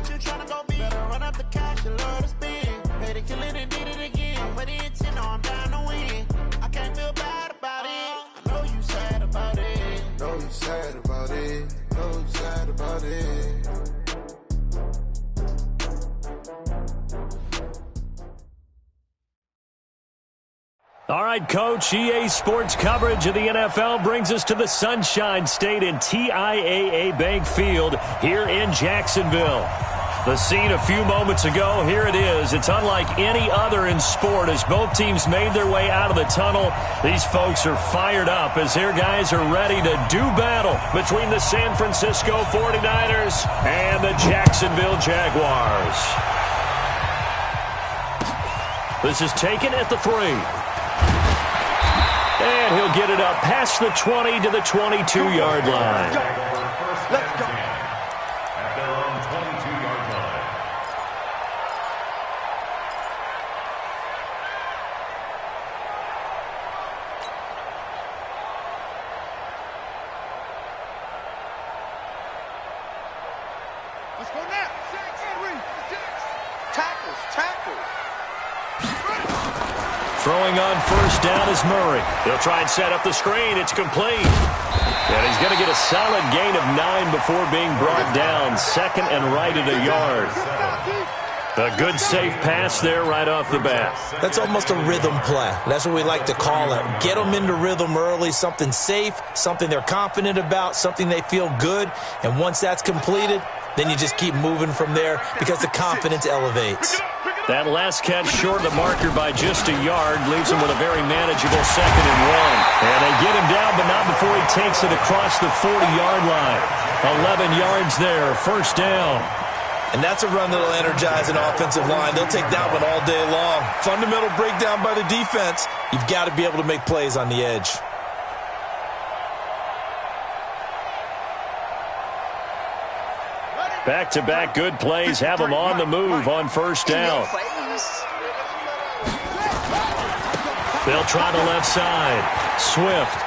what you tryna go be. Better run up the cash, you love to spend. Pay to kill it and did it again. But the intent, no, I'm down to win. I can't feel bad about it. I know you sad about it. Know you sad about it. Know you sad about it. All right, Coach, EA Sports coverage of the NFL brings us to the Sunshine State in TIAA Bank Field here in Jacksonville. The scene a few moments ago, here it is. It's unlike any other in sport as both teams made their way out of the tunnel. These folks are fired up as their guys are ready to do battle between the San Francisco 49ers and the Jacksonville Jaguars. This is taken at the 3. And he'll get it up past the 20 to the 22-yard line. Let's go. At their own 22-yard line. Let's go now. Tackles. Throwing on first down is Murray. They'll try and set up the screen. It's complete. And he's going to get a solid gain of 9 before being brought down. Second and right at a yard. A good safe pass there right off the bat. That's almost a rhythm play. That's what we like to call it. Get them into rhythm early, something safe, something they're confident about, something they feel good. And once that's completed, then you just keep moving from there because the confidence elevates. That last catch short of the marker by just a yard leaves him with a very manageable 2nd and 1. And they get him down, but not before he takes it across the 40-yard line. 11 yards there, first down. And that's a run that'll energize an offensive line. They'll take that one all day long. Fundamental breakdown by the defense. You've got to be able to make plays on the edge. Back-to-back good plays have him on the move on first down. They'll try the left side. Swift.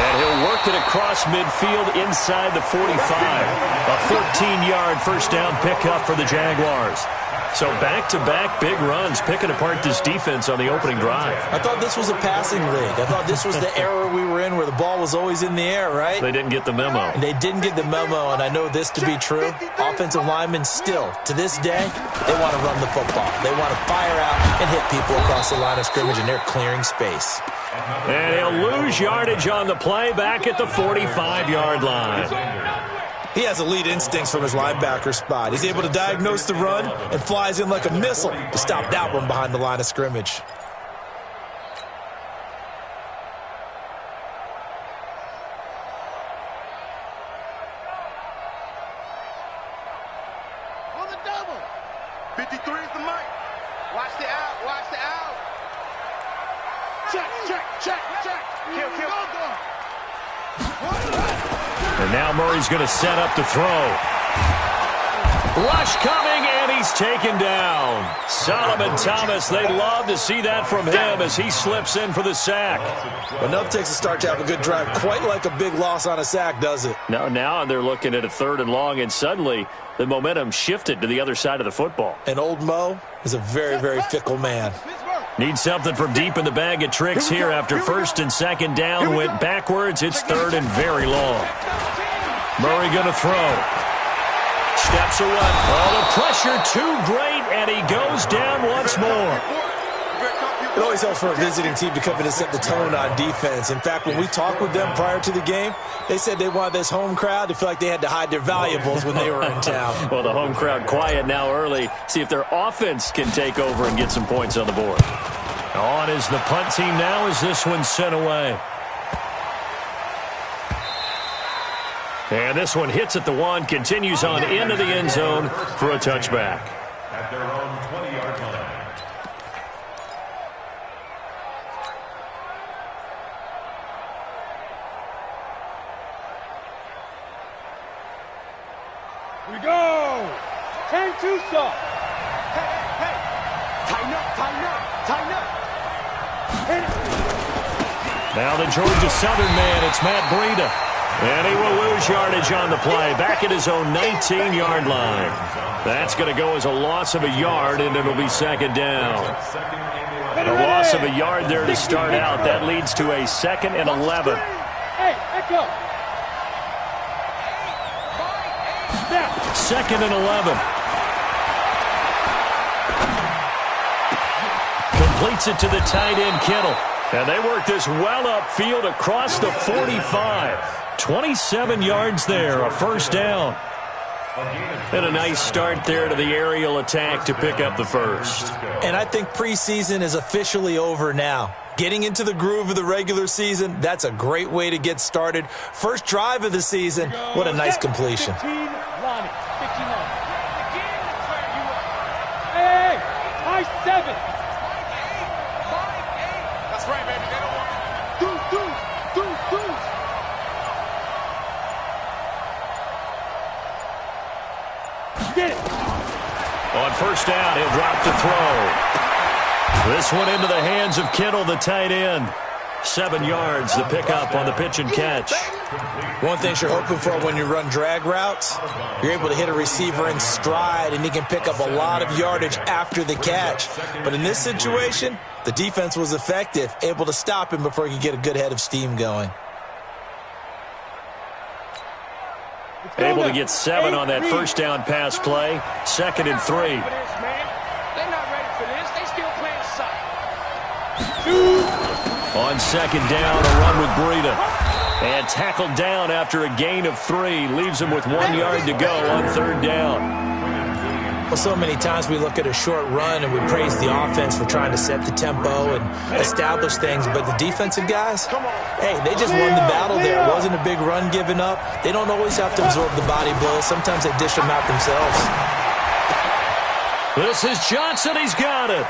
And he'll work it across midfield inside the 45. A 14-yard first down pickup for the Jaguars. So back-to-back big runs, picking apart this defense on the opening drive. I thought this was a passing league. I thought this was the era we were in where the ball was always in the air, right? They didn't get the memo. They didn't get the memo, and I know this to be true. Offensive linemen still, to this day, they want to run the football. They want to fire out and hit people across the line of scrimmage, and they're clearing space. And he'll lose yardage on the play back at the 45-yard line. He has elite instincts from his linebacker spot. He's able to diagnose the run and flies in like a missile to stop that one behind the line of scrimmage. On the double. 53 is the mic. Watch the out. Check. Kill. And now Murray's going to set up to throw. Rush coming, and he's taken down. Solomon Thomas, they love to see that from him as he slips in for the sack. Enough takes a start to have a good drive, quite like a big loss on a sack, does it? Now they're looking at a 3rd and long, and suddenly the momentum shifted to the other side of the football. And old Mo is a very, very fickle man. Need something from deep in the bag of tricks here after 1st and 2nd down. Went backwards. It's 3rd and very long. Murray going to throw. Steps away. Oh, the pressure too great, and he goes down once more. It always helps for a visiting team to come in and set the tone on defense. In fact, when we talked with them prior to the game, they said they wanted this home crowd to feel like they had to hide their valuables when they were in town. Well, the home crowd quiet now early. See if their offense can take over and get some points on the board. On is the punt team now as this one's sent away. And this one hits at the 1, continues on into the end zone for a touchback. At their own 20-yard line. We go. Turn to soft. Hey. Tighten up. Now the Georgia Southern man, it's Matt Breida. And he will lose yardage on the play, back at his own 19-yard line. That's going to go as a loss of a yard, and it'll be second down. A loss of a yard there to start out. That leads to a 2nd and 11. Hey, echo. 2nd and 11. Completes it to the tight end, Kittle. And they work this well upfield across the 45. 27 yards there, a first down. And a nice start there to the aerial attack to pick up the first. And I think preseason is officially over now. Getting into the groove of the regular season, that's a great way to get started. First drive of the season, what a nice completion. 15, Lonnie, 59. Hey, high 7. That's right, baby. They don't want deuce. Get it. On first down, he'll drop to throw. This one into the hands of Kittle, the tight end. 7 yards, the pickup on the pitch and catch. One thing you're hoping for when you run drag routes, you're able to hit a receiver in stride, and he can pick up a lot of yardage after the catch. But in this situation, the defense was effective, able to stop him before he could get a good head of steam going. Able to get 7 on that first down pass play. 2nd and 3. They're not ready for this. They still playing soft. On second down, a run with Breida. And tackled down after a gain of 3. Leaves him with 1 yard to go on third down. Well, so many times we look at a short run and we praise the offense for trying to set the tempo and establish things, but the defensive guys, hey, they just won the battle there. It wasn't a big run given up. They don't always have to absorb the body blows. Sometimes they dish them out themselves. This is Johnson. He's got it.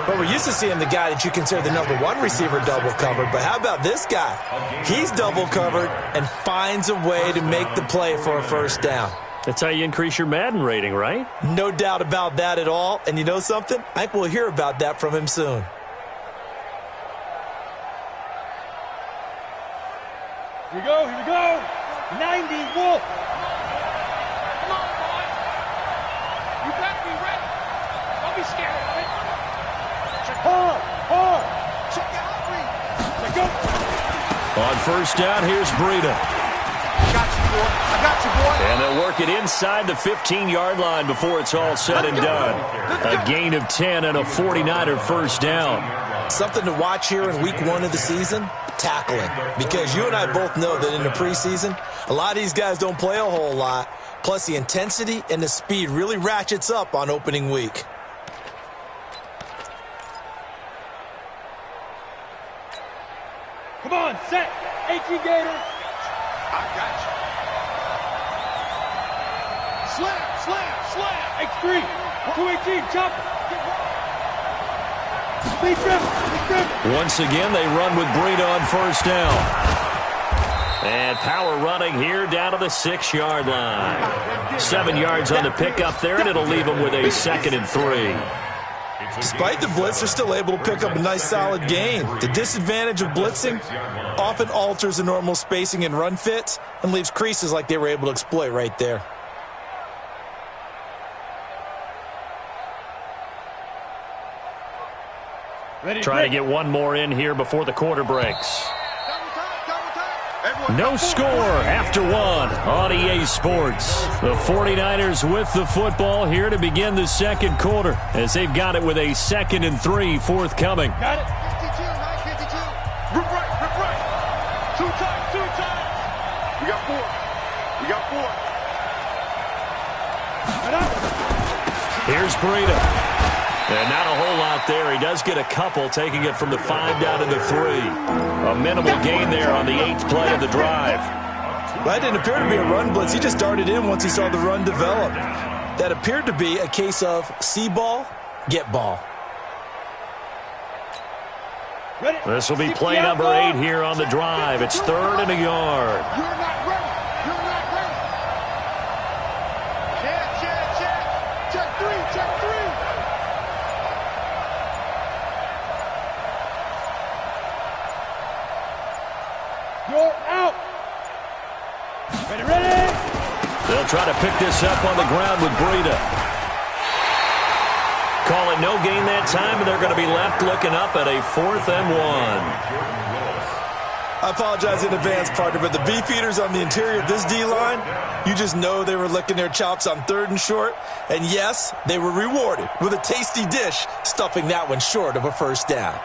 But we're used to seeing the guy that you consider the number 1 receiver double covered, but how about this guy? He's double covered and finds a way to make the play for a first down. That's how you increase your Madden rating, right? No doubt about that at all. And you know something? I think we'll hear about that from him soon. Here we go. 90, Wolf. Come on, boy. You better be ready. Don't be scared of it. Check hard. Check out read. Let go. On first down, here's Breida. I got you, boy. And they'll work it inside the 15-yard line before it's all said and done. A gain of 10 and a 49er first down. Something to watch here in week 1 of the season, tackling. Because you and I both know that in the preseason, a lot of these guys don't play a whole lot. Plus, the intensity and the speed really ratchets up on opening week. Come on, set. 18 Gator. I got you. Slam. X3. 218, chopper. Lead them. Once again, they run with Breida on first down. And power running here down to the 6-yard line. 7 yards on the pickup there, and it'll leave them with a 2nd and 3. Despite the blitz, they're still able to pick up a nice solid gain. The disadvantage of blitzing often alters the normal spacing and run fits and leaves creases like they were able to exploit right there. Try to get one more in here before the quarter breaks. No score after 1 on EA Sports. The 49ers with the football here to begin the second quarter as they've got it with a 2nd and 3 forthcoming. Got it. 52, 952. Rip right. Two times. We got 4. Here's Breida. And not a whole lot there. He does get a couple, taking it from the 5 down to the 3. A minimal gain there on the 8th play of the drive. Well, that didn't appear to be a run blitz. He just darted in once he saw the run develop. That appeared to be a case of see ball, get ball. This will be play number 8 here on the drive. It's 3rd and a yard. You're not ready. Check 3. You're out. They'll try to pick this up on the ground with Breida. Call it no gain that time, and they're going to be left looking up at a 4th and 1. I apologize in advance, partner, but the beefeaters on the interior of this D-line, you just know they were licking their chops on 3rd and short. And yes, they were rewarded with a tasty dish, stuffing that one short of a first down.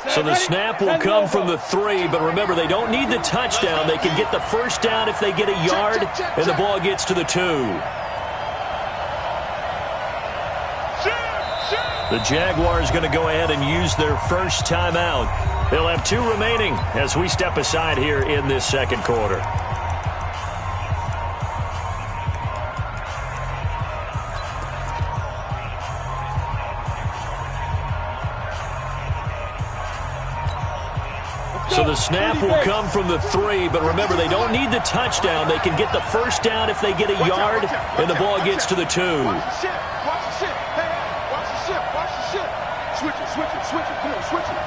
So the snap will come from the 3, but remember, they don't need the touchdown. They can get the first down if they get a yard, and the ball gets to the 2. The Jaguars going to go ahead and use their first timeout. They'll have 2 remaining as we step aside here in this second quarter. So the snap will come from the 3, but remember, they don't need the touchdown. They can get the first down if they get a yard, and the ball gets to the 2. Watch the ship. Watch the ship. Hey, hey. Watch the ship. Watch the ship. Switch it, switch it, switch it. Come on, switch it.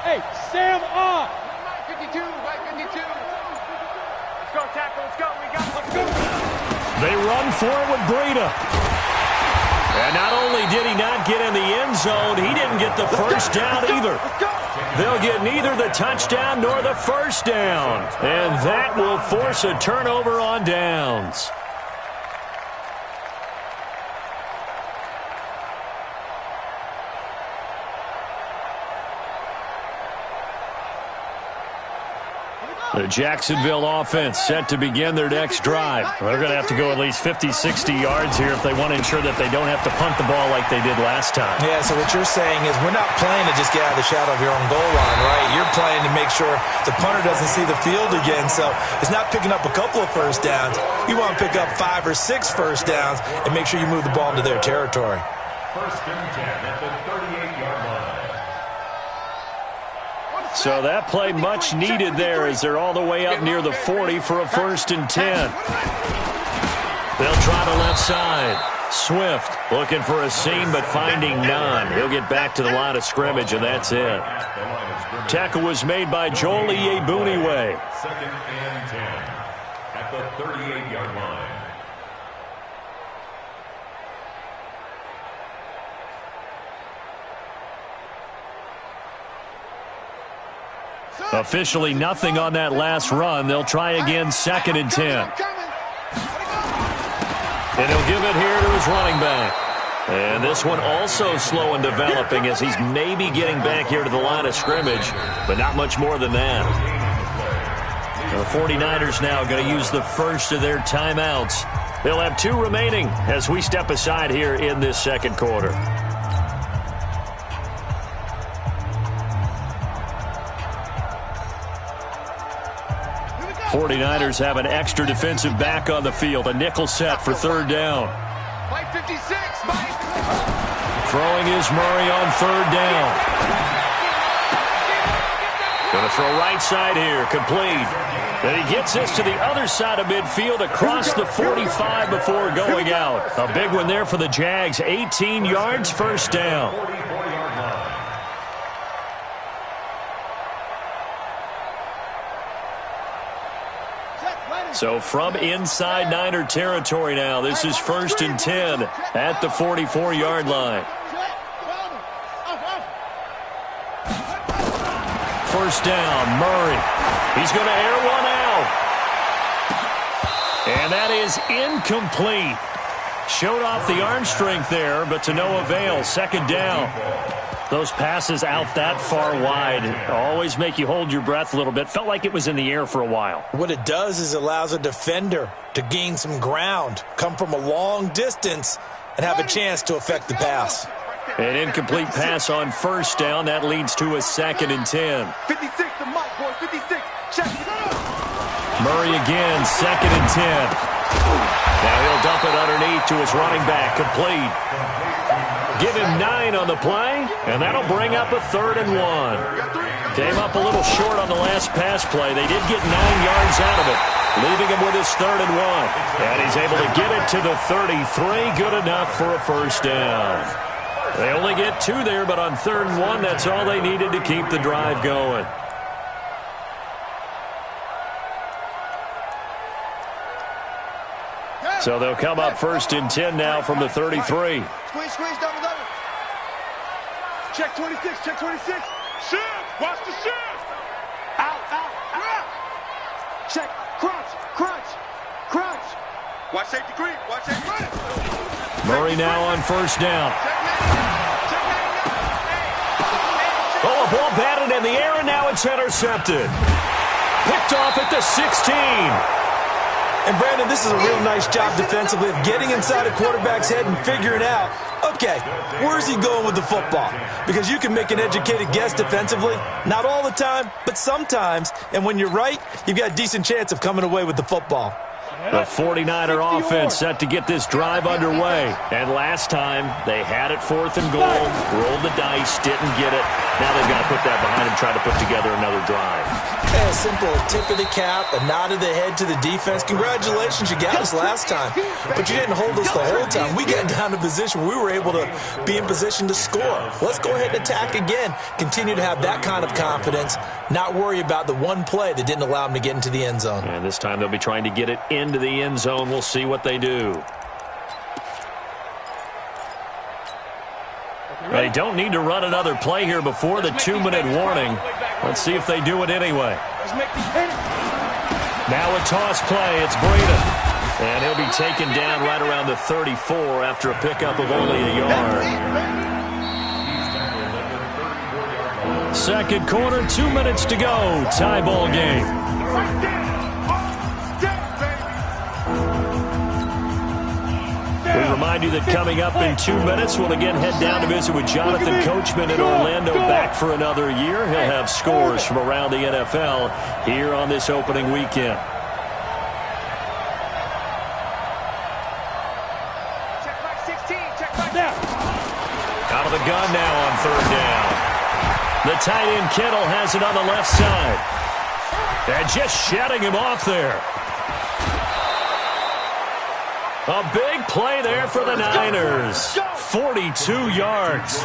Hey, Sam on. Right 52, right 52. Let's go, tackle. Let's go. Let's go. They run for it with Breida. And not only did he not get in the end zone, he didn't get the first down either. They'll get neither the touchdown nor the first down. And that will force a turnover on downs. The Jacksonville offense set to begin their next drive. They're going to have to go at least 50, 60 yards here if they want to ensure that they don't have to punt the ball like they did last time. Yeah, so what you're saying is we're not playing to just get out of the shadow of your own goal line, right? You're playing to make sure the punter doesn't see the field again. So it's not picking up a couple of first downs. You want to pick up 5 or 6 first downs and make sure you move the ball into their territory. 1st and 10 at the 38-yard line. So that play much needed there as they're all the way up near the 40 for a 1st and 10. They'll try the left side. Swift looking for a seam but finding none. He'll get back to the line of scrimmage, and that's it. Tackle was made by Joel Iyiegbuniwe. 2nd and 10 at the 38-yard line. Officially nothing on that last run. They'll try again, 2nd and 10. And he'll give it here to his running back. And this one also slow in developing as he's maybe getting back here to the line of scrimmage, but not much more than that. The 49ers now going to use the first of their timeouts. They'll have 2 remaining as we step aside here in this second quarter. 49ers have an extra defensive back on the field. A nickel set for 3rd down. Mike 56, Mike. Throwing is Murray on 3rd down. Going to throw right side here. Complete. Then he gets this to the other side of midfield across the 45 before going out. A big one there for the Jags. 18 yards, 1st down. So from inside Niner territory now, this is 1st and 10 at the 44-yard line. 1st down, Murray. He's going to air one out. And that is incomplete. Showed off the arm strength there, but to no avail. 2nd down. Those passes out that far wide always make you hold your breath a little bit. Felt like it was in the air for a while. What it does is allows a defender to gain some ground, come from a long distance, and have a chance to affect the pass. An incomplete pass on 1st down. That leads to a 2nd and 10. 56 to Mike, boy, 56. Check it out. Murray again, 2nd and 10. Now he'll dump it underneath to his running back, complete. Give him 9 on the play, and that'll bring up a 3rd and 1. Came up a little short on the last pass play. They did get 9 yards out of it. leaving him with his 3rd and 1. And he's able to get it to the 33. Good enough for a first down. They only get 2 there, but on 3rd and 1, that's all they needed to keep the drive going. So they'll come up 1st and 10 now from the 33. Squeeze, double. Check 26, check 26. Shift, watch the shift. Out. Check, crunch. Watch safety green, watch safety green. Murray now on 1st down. Oh, a ball batted in the air, and now it's intercepted. Picked off at the 16. And, Brandon, this is a real nice job defensively of getting inside a quarterback's head and figuring out, okay, where's he going with the football? Because you can make an educated guess defensively. Not all the time, but sometimes. And when you're right, you've got a decent chance of coming away with the football. The 49er offense set to get this drive underway. And last time, they had it 4th and goal, rolled the dice, didn't get it. Now they've got to put that behind them, try to put together another drive. A simple tip of the cap, a nod of the head to the defense. Congratulations, you got us last time. But you didn't hold us the whole time. We got down to a position where we were able to be in position to score. Let's go ahead and attack again. Continue to have that kind of confidence, not worry about the one play that didn't allow them to get into the end zone. And this time they'll be trying to get it into the end zone. We'll see what they do. They don't need to run another play here before the 2-minute warning. Let's see if they do it anyway. Now a toss play. It's Breida. And he'll be taken down right around the 34 after a pickup of only a yard. 2nd quarter, 2 minutes to go. Tie ball game. We remind you that coming up in 2 minutes, we'll again head down to visit with Jonathan Coachman in Orlando, back for another year. He'll have scores from around the NFL here on this opening weekend. Out of the gun now on 3rd down. The tight end Kittle has it on the left side. And just shutting him off there. A big play there for the Niners. 42 yards.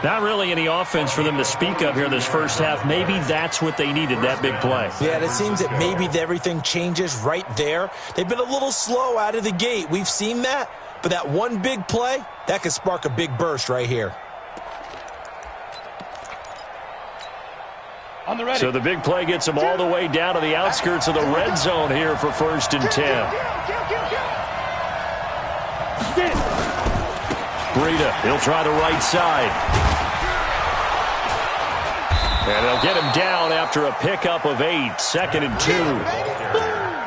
Not really any offense for them to speak of here this first half. Maybe that's what they needed, that big play. Yeah, and it seems that maybe everything changes right there. They've been a little slow out of the gate. We've seen that. But that one big play, that could spark a big burst right here. So the big play gets them all the way down to the outskirts of the red zone here for 1st and 10. Breida, he'll try the right side. And they'll get him down after a pickup of 8, 2nd and 2.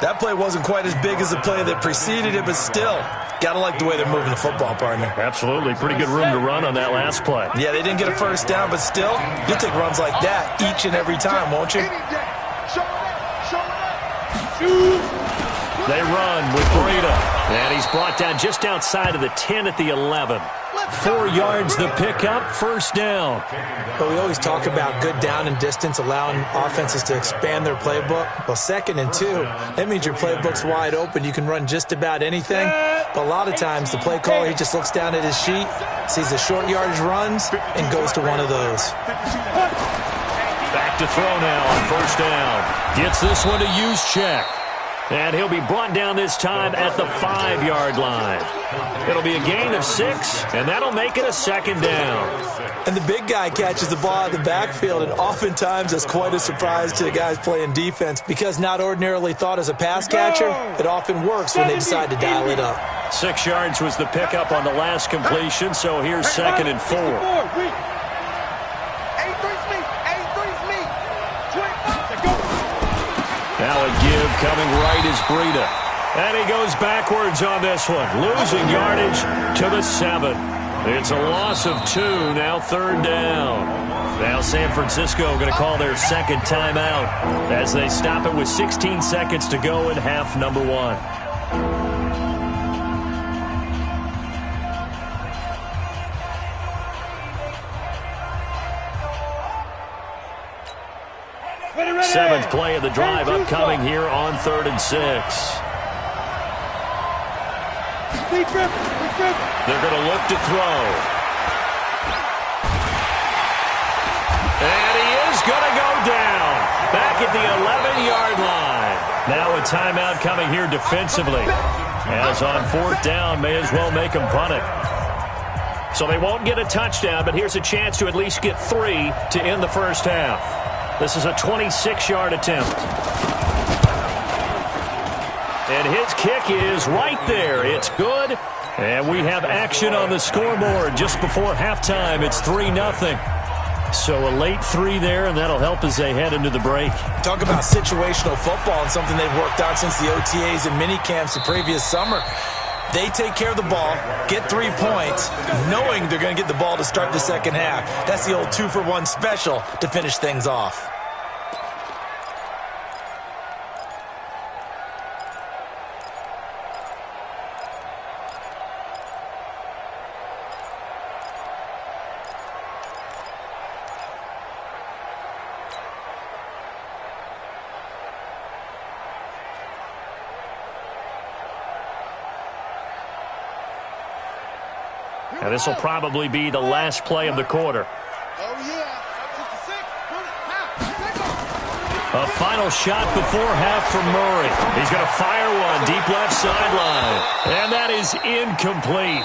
That play wasn't quite as big as the play that preceded it, but still, gotta like the way they're moving the football, partner. Absolutely. Pretty good room to run on that last play. Yeah, they didn't get a first down, but still, you'll take runs like that each and every time, won't you? They run with Breida. And he's brought down just outside of the 10 at the 11. 4 yards the pickup, 1st down. But we always talk about good down and distance, allowing offenses to expand their playbook. Well, 2nd and 2, that means your playbook's wide open. You can run just about anything. But a lot of times, the play caller, he just looks down at his sheet, sees the short yardage runs, and goes to one of those. Back to throw now on 1st down. Gets this one to Juszczyk. And he'll be brought down this time at the 5-yard line. It'll be a gain of 6, and that'll make it a 2nd down. And the big guy catches the ball out of the backfield, and oftentimes that's quite a surprise to the guys playing defense, because not ordinarily thought as a pass catcher, it often works when they decide to dial it up. 6 yards was the pickup on the last completion, so here's 2nd and 4. Now a give coming right is Breida. And he goes backwards on this one, losing yardage to the 7. It's a loss of 2, now 3rd down. Now San Francisco going to call their 2nd timeout as they stop it with 16 seconds to go in half number 1. Seventh play of the drive upcoming here on 3rd and 6. They're going to look to throw. And he is going to go down. Back at the 11-yard line. Now a timeout coming here defensively. As on 4th down, may as well make them punt it. So they won't get a touchdown, but here's a chance to at least get 3 to end the first half. This is a 26-yard attempt. And his kick is right there. It's good. And we have action on the scoreboard just before halftime. It's 3-0. So a late 3 there, and that'll help as they head into the break. Talk about situational football and something they've worked out since the OTAs and mini camps the previous summer. They take care of the ball, get 3 points, knowing they're going to get the ball to start the second half. That's the old 2-for-1 special to finish things off. And this will probably be the last play of the quarter. A final shot before half for Murray. He's going to fire one deep left sideline. And that is incomplete.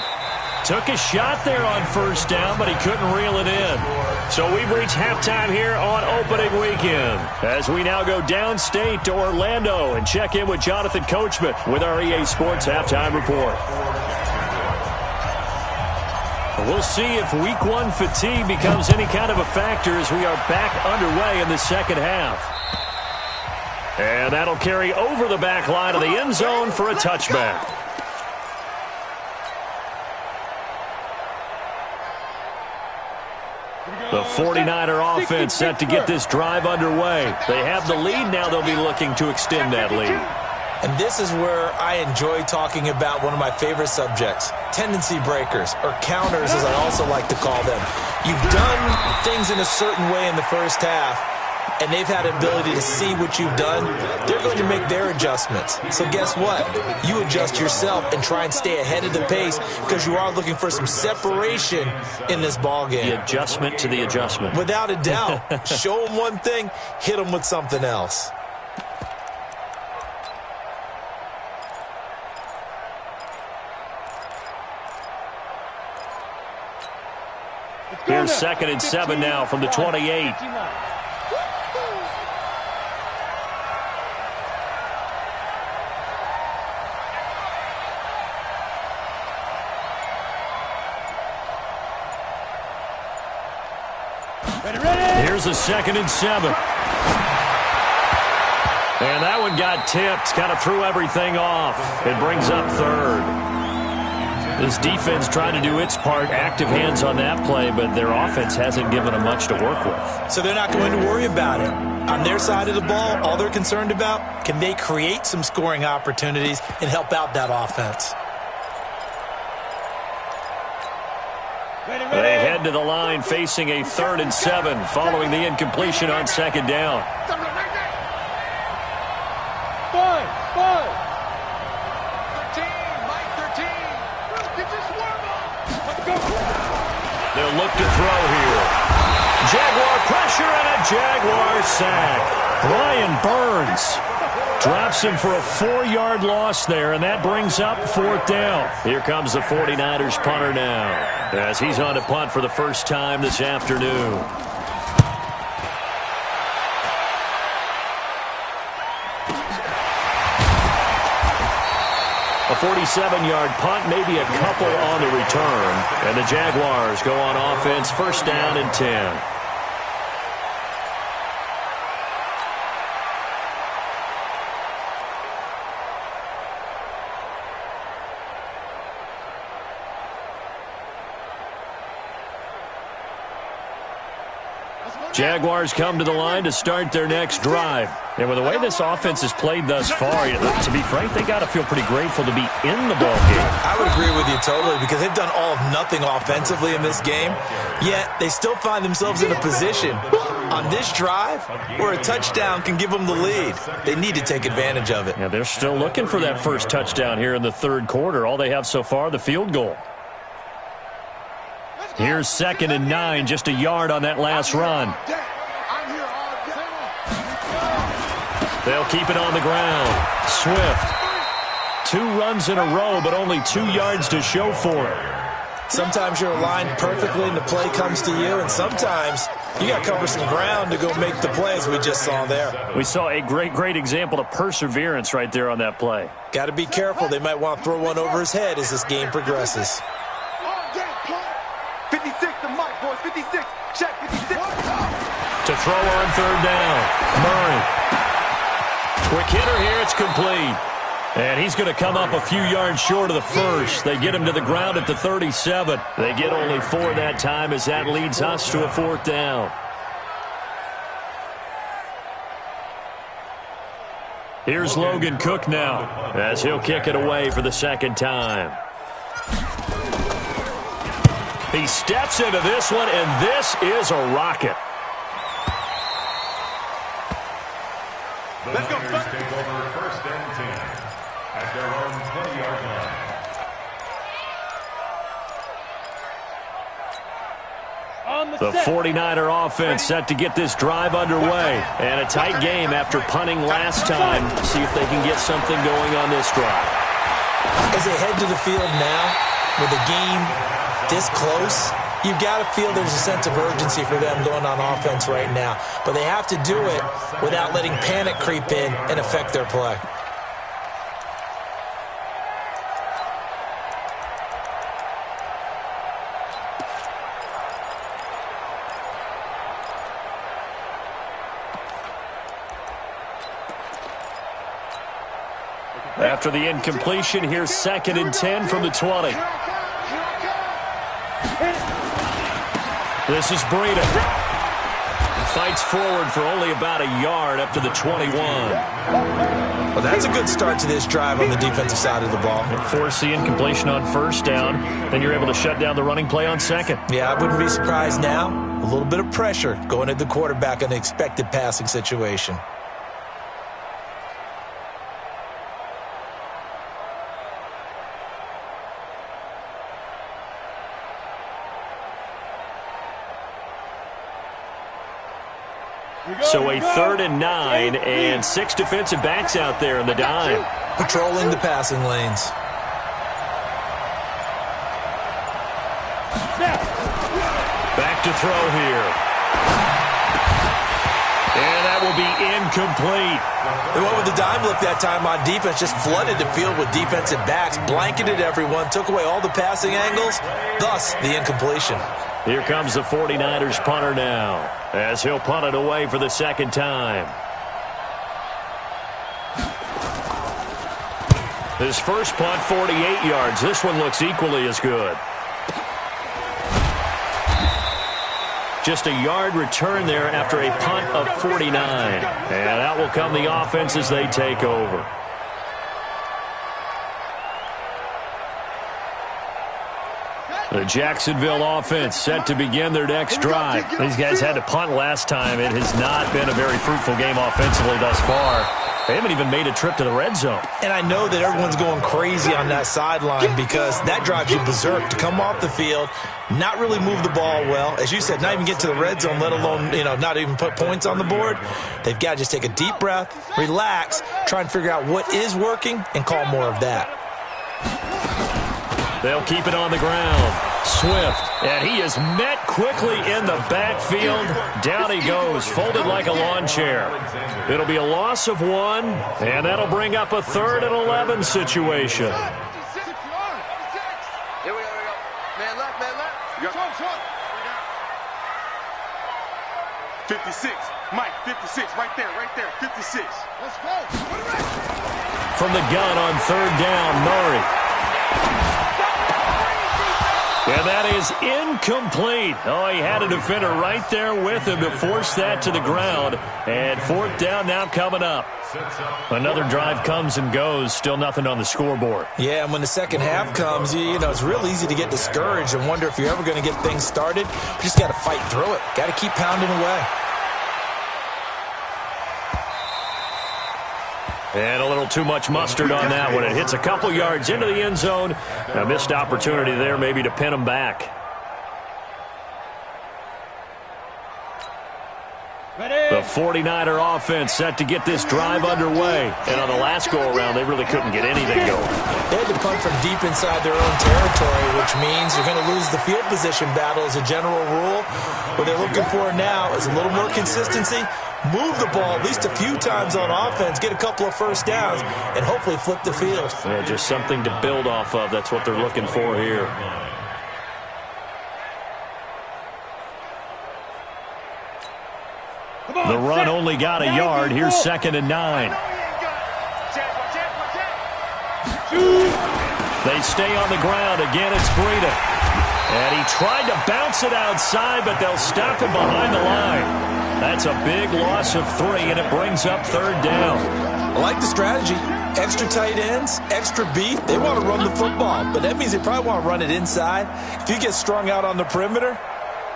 Took a shot there on 1st down, but he couldn't reel it in. So we've reached halftime here on opening weekend. As we now go downstate to Orlando and check in with Jonathan Coachman with our EA Sports Halftime Report. We'll see if Week 1 fatigue becomes any kind of a factor as we are back underway in the second half. And that'll carry over the back line of the end zone for a touchback. The 49er offense set to get this drive underway. They have the lead now. They'll be looking to extend that lead. And this is where I enjoy talking about one of my favorite subjects, tendency breakers, or counters as I also like to call them. You've done things in a certain way in the first half, and they've had the ability to see what you've done. They're going to make their adjustments. So guess what? You adjust yourself and try and stay ahead of the pace because you are looking for some separation in this ballgame. The adjustment to the adjustment. Without a doubt. Show them one thing, hit them with something else. Here's 2nd and 7 now from the 28. Here's a 2nd and 7. And that one got tipped, kind of threw everything off. It brings up 3rd. This defense trying to do its part, active hands on that play, but their offense hasn't given them much to work with. So they're not going to worry about it. On their side of the ball, all they're concerned about, can they create some scoring opportunities and help out that offense? They head to the line facing a 3rd and 7 following the incompletion on 2nd down. They'll look to throw here. Jaguar pressure and a Jaguar sack. Brian Burns drops him for a 4-yard loss there, and that brings up 4th down. Here comes the 49ers punter now, as he's on to punt for the first time this afternoon. A 47-yard punt, maybe a couple on the return. And the Jaguars go on offense, 1st down and 10. Let's go. Jaguars come to the line to start their next drive. And with the way this offense has played thus far, to be frank, they got to feel pretty grateful to be in the ball game. I would agree with you totally because they've done all of nothing offensively in this game, yet they still find themselves in a position on this drive where a touchdown can give them the lead. They need to take advantage of it. Yeah, they're still looking for that first touchdown here in the third quarter. All they have so far, the field goal. Here's 2nd and 9, just a yard on that last run. They'll keep it on the ground. Swift. 2 runs in a row, but only 2 yards to show for it. Sometimes you're aligned perfectly and the play comes to you, and sometimes you got to cover some ground to go make the play, as we just saw there. We saw a great example of perseverance right there on that play. Got to be careful. They might want to throw one over his head as this game progresses. 56 to Mike, boys. 56. Check, 56. To throw on 3rd down. Murray. Quick hitter here. It's complete. And he's going to come up a few yards short of the first. They get him to the ground at the 37. They get only 4 that time as that leads us to a 4th down. Here's Logan Cook now as he'll kick it away for the 2nd time. He steps into this one, and this is a rocket. Let's go. Take over 1st and 10 at their own 20-yard line. The 49er offense set to get this drive underway. And a tight game after punting last time. See if they can get something going on this drive. As they head to the field now, with the game this close, you've got to feel there's a sense of urgency for them going on offense right now. But they have to do it without letting panic creep in and affect their play. After the incompletion, here's 2nd and 10 from the 20. This is Breida. Fights forward for only about a yard up to the 21. Well, that's a good start to this drive on the defensive side of the ball. Force the incompletion on 1st down. Then you're able to shut down the running play on 2nd. Yeah, I wouldn't be surprised now. A little bit of pressure going at the quarterback in an expected passing situation. So a 3rd and 9 and 6 defensive backs out there in the dime. Patrolling the passing lanes. Back to throw here. And that will be incomplete. They went with the dime look that time on defense, just flooded the field with defensive backs, blanketed everyone, took away all the passing angles, thus the incompletion. Here comes the 49ers punter now, as he'll punt it away for the 2nd time. His first punt, 48 yards. This one looks equally as good. Just a yard return there after a punt of 49. And out will come the offense as they take over. The Jacksonville offense set to begin their next drive. These guys had to punt last time. It has not been a very fruitful game offensively thus far. They haven't even made a trip to the red zone. And I know that everyone's going crazy on that sideline because that drives you berserk to come off the field, not really move the ball well. As you said, not even get to the red zone, let alone, not even put points on the board. They've got to just take a deep breath, relax, try and figure out what is working and call more of that. They'll keep it on the ground. Swift, and he is met quickly in the backfield. Down he goes, folded like a lawn chair. It'll be a loss of 1, and that'll bring up a 3rd and 11 situation. Here we go. Man left. Yep. 56. Mike, 56. Right there. 56. Let's go. From the gun on 3rd down, Murray. And that is incomplete. Oh, he had a defender right there with him to force that to the ground. And 4th down now coming up. Another drive comes and goes. Still nothing on the scoreboard. Yeah, and when the second half comes, you know, it's real easy to get discouraged and wonder if you're ever going to get things started. You just got to fight through it. Got to keep pounding away. And a little too much mustard on that one. It hits a couple yards into the end zone. A missed opportunity there maybe to pin them back. The 49er offense set to get this drive underway. And on the last go-around, they really couldn't get anything going. They had to punt from deep inside their own territory, which means you're going to lose the field position battle as a general rule. What they're looking for now is a little more consistency. Move the ball at least a few times on offense, get a couple of first downs, and hopefully flip the field. Yeah, just something to build off of. That's what they're looking for here. The run only got a yard. Here's 2nd and 9. They stay on the ground. Again, it's Breida. And he tried to bounce it outside, but they'll stop him behind the line. That's a big loss of 3, and it brings up 3rd down. I like the strategy. Extra tight ends, extra beef. They want to run the football, but that means they probably want to run it inside. If you get strung out on the perimeter,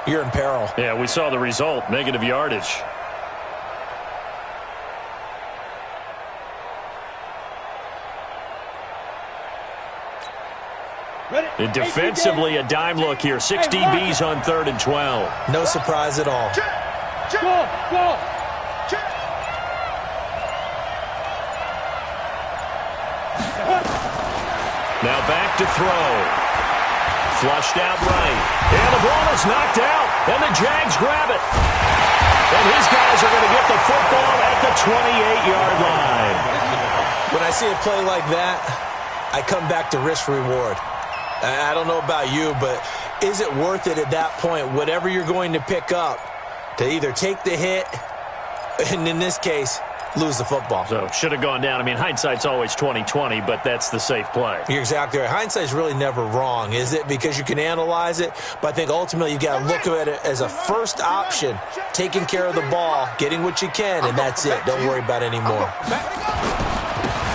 you're in peril. Yeah, we saw the result, negative yardage. And defensively, a dime look here. 6 DBs on 3rd and 12. No surprise at all. Go! Now back to throw. Flushed out right. And the ball is knocked out. And the Jags grab it. And his guys are going to get the football at the 28-yard line. When I see a play like that, I come back to risk-reward. I don't know about you, but is it worth it at that point, whatever you're going to pick up, to either take the hit, and in this case, lose the football? So, should have gone down. I mean, hindsight's always 20/20, but that's the safe play. You're exactly right. Hindsight's really never wrong, is it? Because you can analyze it, but I think ultimately you got to look at it as a first option, taking care of the ball, getting what you can, and that's it. Don't worry about it anymore.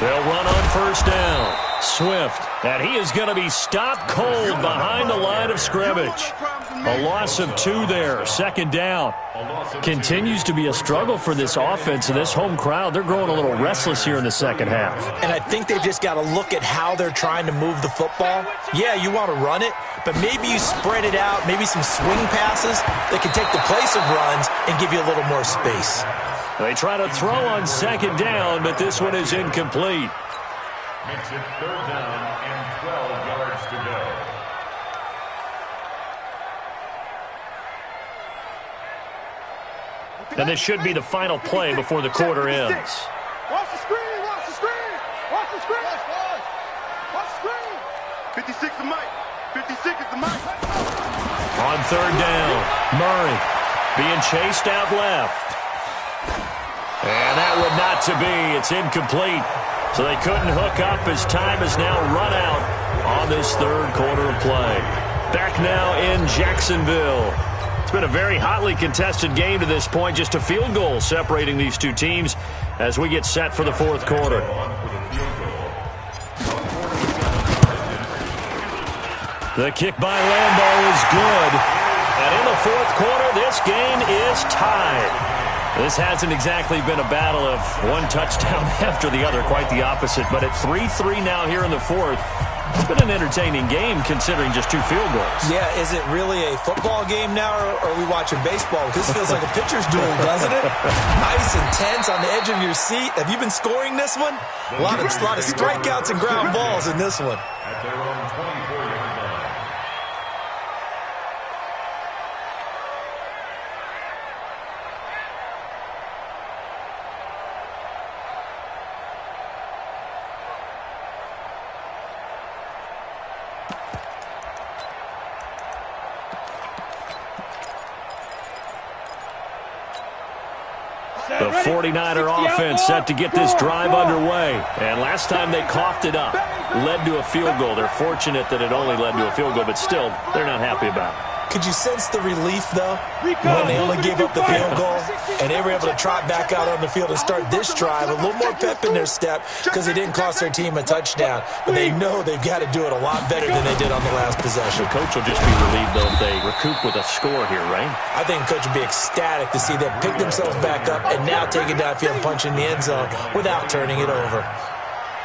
They'll run on 1st down. Swift, and he is going to be stopped cold behind the line of scrimmage. A loss of 2 there, 2nd down. Continues to be a struggle for this offense and this home crowd. They're growing a little restless here in the second half. And I think they've just got to look at how they're trying to move the football. Yeah, you want to run it, but maybe you spread it out, maybe some swing passes that can take the place of runs and give you a little more space. They try to throw on 2nd down, but this one is incomplete. Makes it 3rd down and 12 yards to go. And this should be the final play before the quarter ends. Watch the screen! Watch the screen! Watch the screen! Watch the screen! 56 is Mike. 56 is the Mike. On 3rd down, Murray being chased out left. And that would not to be. It's incomplete. So they couldn't hook up as time has now run out on this 3rd quarter of play. Back now in Jacksonville. It's been a very hotly contested game to this point. Just a field goal separating these two teams as we get set for the 4th quarter. The kick by Lambeau is good. And in the 4th quarter, this game is tied. This hasn't exactly been a battle of one touchdown after the other, quite the opposite. But at 3-3 now here in the 4th, it's been an entertaining game considering just 2 field goals. Yeah, is it really a football game now, or are we watching baseball? This feels like a pitcher's duel, doesn't it? Nice and tense on the edge of your seat. Have you been scoring this one? A lot of strikeouts and ground balls in this one. At their own 24-yard line. The The 49er offense set to get this drive underway. And last time they coughed it up, led to a field goal. They're fortunate that it only led to a field goal, but still, they're not happy about it. Could you sense the relief, though, when they only gave up the field goal and they were able to trot back out on the field and start this drive, a little more pep in their step because it didn't cost their team a touchdown. But they know they've got to do it a lot better than they did on the last possession. The coach will just be relieved, though, if they recoup with a score here, right? I think the coach will be ecstatic to see them pick themselves back up and now take it downfield and punch in the end zone without turning it over.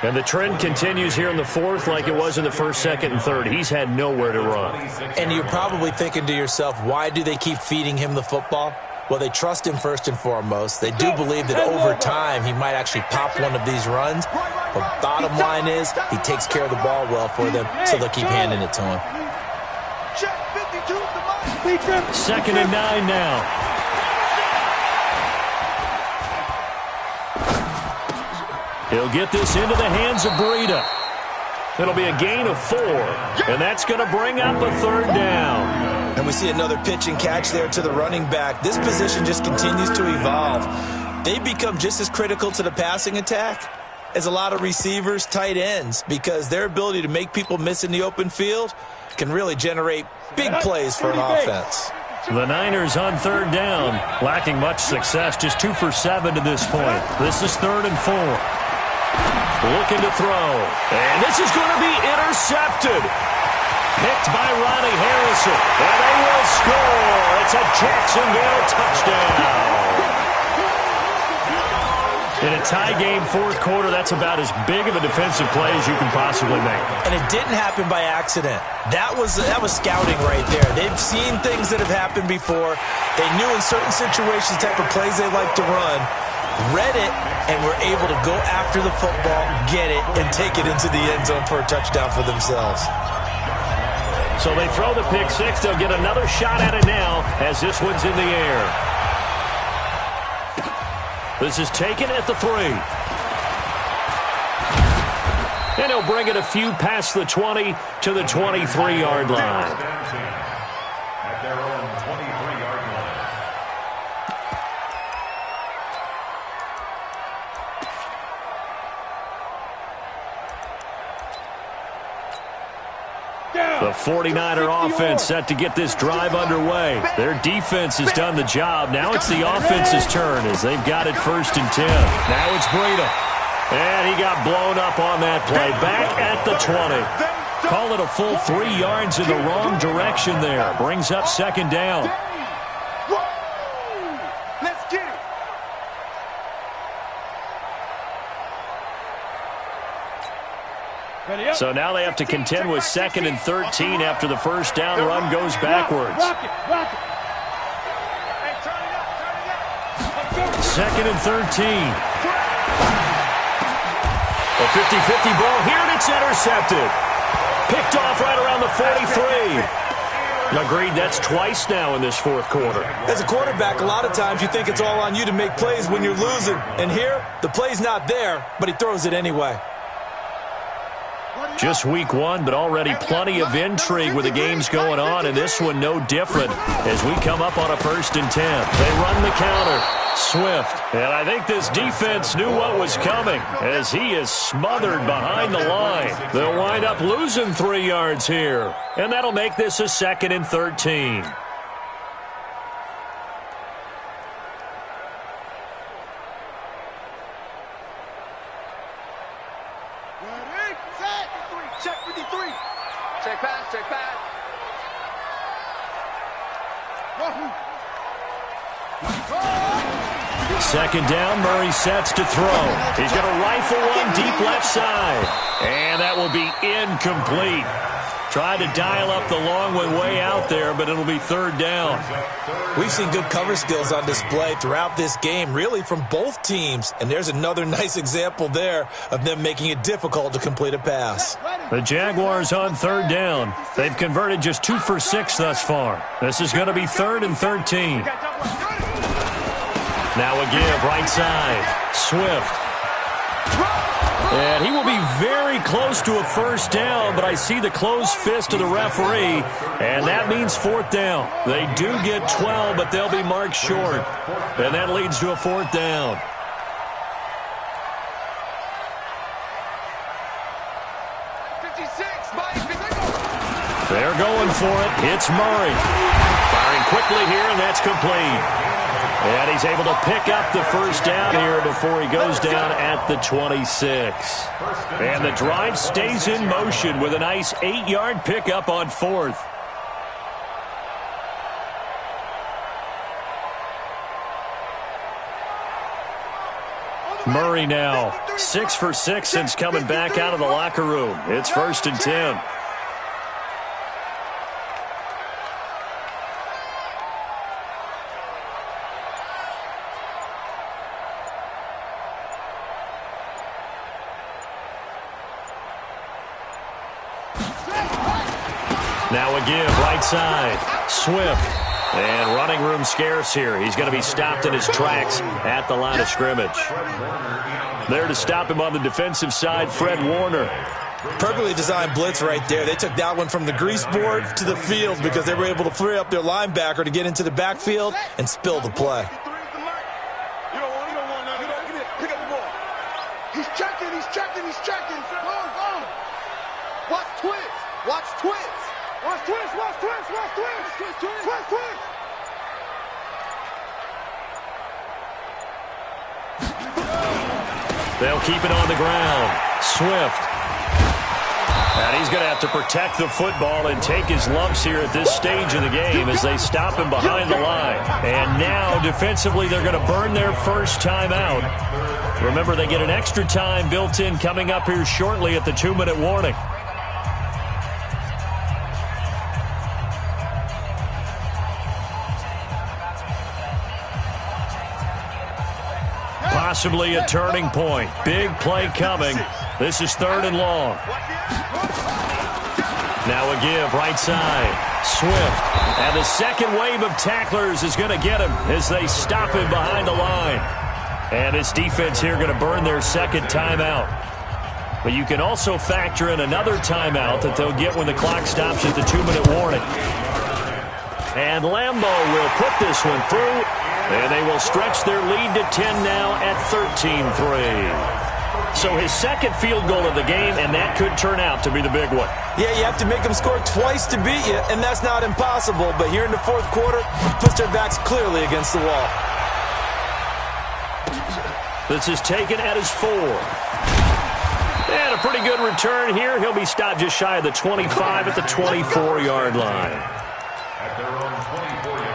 And the trend continues here in the fourth like it was in the first, second, and third. He's had nowhere to run. And you're probably thinking to yourself, why do they keep feeding him the football? Well, they trust him first and foremost. They do believe that over time he might actually pop one of these runs. But bottom line is he takes care of the ball well for them, so they'll keep handing it to him. 2nd and 9 now. He'll get this into the hands of Breida. It'll be a gain of 4, and that's going to bring up a 3rd down. And we see another pitch and catch there to the running back. This position just continues to evolve. They become just as critical to the passing attack as a lot of receivers, tight ends, because their ability to make people miss in the open field can really generate big plays for an offense. The Niners on 3rd down, lacking much success, just 2 for 7 to this point. This is 3rd and 4. Looking to throw. And this is going to be intercepted. Picked by Ronnie Harrison. And they will score. It's a Jacksonville touchdown. In a tie game, fourth quarter, that's about as big of a defensive play as you can possibly make. And it didn't happen by accident. That was scouting right there. They've seen things that have happened before. They knew in certain situations the type of plays they like to run. Read it, and were able to go after the football, get it, and take it into the end zone for a touchdown for themselves. So they throw the pick six. They'll get another shot at it now as this one's in the air. This is taken at the 3. And he'll bring it a few past the 20 to the 23-yard line. At their own 23-yard line. The 49er offense set to get this drive underway. Their defense has done the job. Now it's the offense's turn as they've got it 1st and 10. Now it's Breida. And he got blown up on that play. Back at the 20. Call it a full 3 yards in the wrong direction there. Brings up 2nd down. Let's get it. So now they have to contend with 2nd and 13 after the first down run goes backwards. 2nd and 13. A 50-50 ball here, and it's intercepted. Picked off right around the 43. Agreed, that's twice now in this fourth quarter. As a quarterback, a lot of times you think it's all on you to make plays when you're losing. And here, the play's not there, but he throws it anyway. Just week 1, but already plenty of intrigue with the games going on, and this one no different as we come up on a 1st and 10. They run the counter. Swift. And I think this defense knew what was coming as he is smothered behind the line. They'll wind up losing 3 yards here, and that'll make this a 2nd and 13. Check 53. Check pass, check pass. Second down, Murray sets to throw. He's going to rifle one deep left side. And that will be incomplete. Tried to dial up the long one way out there, but it'll be 3rd down. We've seen good cover skills on display throughout this game, really from both teams. And there's another nice example there of them making it difficult to complete a pass. The Jaguars on 3rd down. They've converted just 2 for 6 thus far. This is going to be 3rd and 13. Now a give right side. Swift. And he will be very close to a first down, but I see the closed fist of the referee, and that means fourth down. They do get 12, but they'll be marked short, and that leads to a fourth down. They're going for it. It's Murray. Firing quickly here, and that's complete. And he's able to pick up the first down here before he goes down at the 26. And the drive stays in motion with a nice 8-yard pickup on fourth. Murray now 6 for 6 since coming back out of the locker room. It's 1st and 10. Now a give, right side. Swift. And running room scarce here. He's going to be stopped in his tracks at the line of scrimmage. There to stop him on the defensive side, Fred Warner. Perfectly designed blitz right there. They took that one from the grease board to the field because they were able to free up their linebacker to get into the backfield and spill the play. He's checking. Go. Watch twist. Watch twist. They'll keep it on the ground. Swift. And he's going to have to protect the football and take his lumps here at this stage of the game as they stop him behind the line. And now, defensively, they're going to burn their first timeout. Remember, they get an extra time built in coming up here shortly at the 2-minute warning. Possibly a turning point. Big play coming. This is 3rd and long. Now a give, right side. Swift. And the second wave of tacklers is going to get him as they stop him behind the line. And this defense here going to burn their second timeout. But you can also factor in another timeout that they'll get when the clock stops at the 2-minute warning. And Lambeau will put this one through. And they will stretch their lead to 10 now at 13-3. So his second field goal of the game, and that could turn out to be the big one. Yeah, you have to make them score twice to beat you, and that's not impossible. But here in the fourth quarter, puts their backs clearly against the wall. This is taken at his 4. And a pretty good return here. He'll be stopped just shy of the 25 at the 24-yard line. At their own 24-yard line.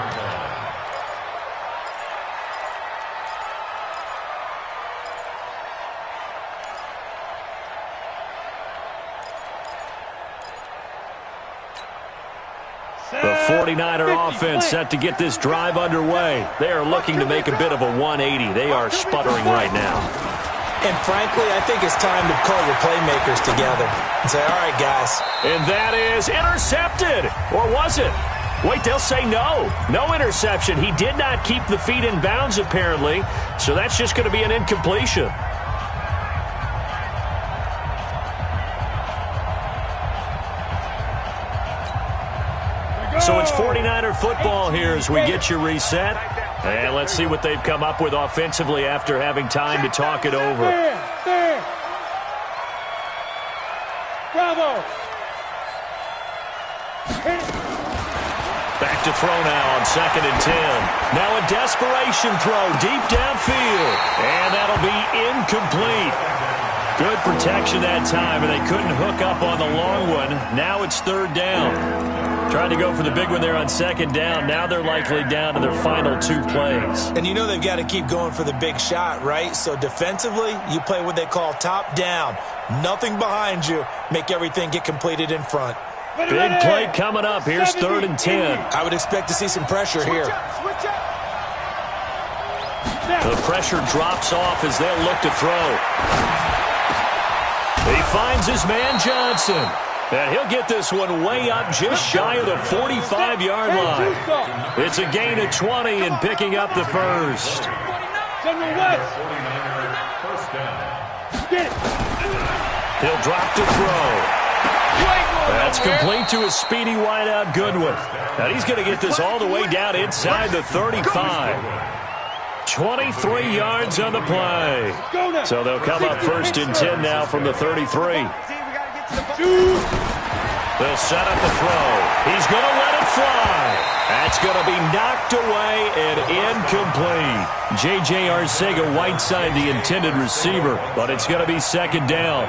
The 49er offense set to get this drive underway. They are looking to make a bit of a 180. They are sputtering right now. And frankly, I think it's time to call your playmakers together and say, all right, guys. And that is intercepted. Or was it? Wait, they'll say no. No interception. He did not keep the feet in bounds, apparently. So that's just going to be an incompletion. So it's 49er football here as we get you reset. And let's see what they've come up with offensively after having time to talk it over. There. Bravo. Back to throw now on 2nd and 10. Now a desperation throw deep downfield. And that'll be incomplete. Good protection that time, and they couldn't hook up on the long one. Now it's 3rd down. Trying to go for the big one there on 2nd down. Now they're likely down to their final 2 plays. And you know they've got to keep going for the big shot, right? So defensively, you play what they call top down. Nothing behind you. Make everything get completed in front. Big play coming up. Here's 3rd and 10. I would expect to see some pressure here. The pressure drops off as they'll look to throw. He finds his man Johnson. And he'll get this one way up just shy of the 45-yard line. It's a gain of 20 and picking up the first. General West. First down. Get it. He'll drop to throw. That's complete to his speedy wideout Goodwin. And he's going to get this all the way down inside the 35. 23 yards on the play. So they'll come up 1st and 10 now from the 33. They'll set up the throw. He's going to let it fly. That's going to be knocked away and incomplete. J.J. Arcega-Whiteside, the intended receiver, but it's going to be 2nd down.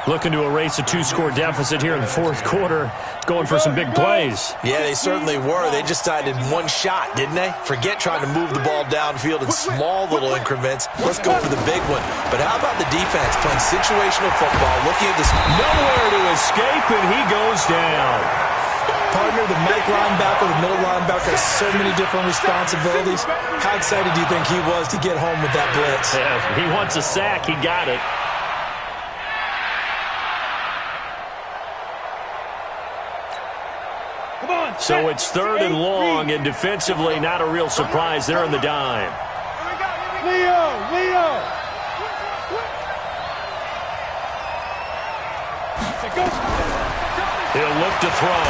Looking to erase a 2-score deficit here in the 4th quarter. Going for some big plays. Yeah, they certainly were. They just decided one shot, didn't they? Forget trying to move the ball downfield in small little increments. Let's go for the big one. But how about the defense playing situational football, looking at this? Nowhere to escape, and he goes down. Partner, the Mike linebacker, the middle linebacker has so many different responsibilities. How excited do you think he was to get home with that blitz? Yeah, he wants a sack. He got it. So it's 3rd and long, and defensively not a real surprise. They're in the dime. Leo! He'll look to throw.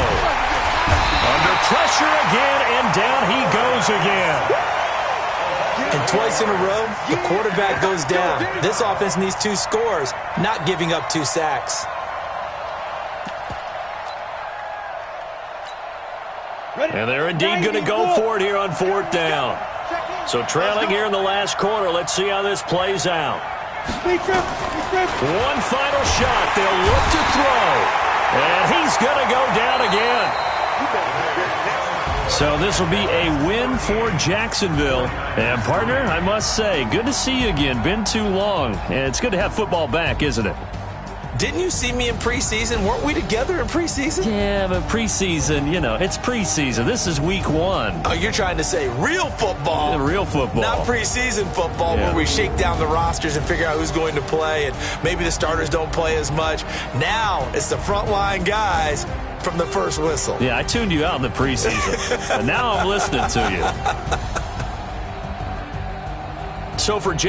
Under pressure again, and down he goes again. And twice in a row, the quarterback goes down. This offense needs 2 scores, not giving up 2 sacks. And they're indeed going to go for it here on 4th down. So trailing here in the last quarter. Let's see how this plays out. One final shot. They'll look to throw. And he's going to go down again. So this will be a win for Jacksonville. And, partner, I must say, good to see you again. Been too long. And it's good to have football back, isn't it? Didn't you see me in preseason? Weren't we together in preseason? Yeah, but preseason, it's preseason. This is week 1. Oh, you're trying to say real football. Yeah, real football. Not preseason football where we shake down the rosters and figure out who's going to play, and maybe the starters don't play as much. Now it's the frontline guys from the first whistle. Yeah, I tuned you out in the preseason, and now I'm listening to you. So for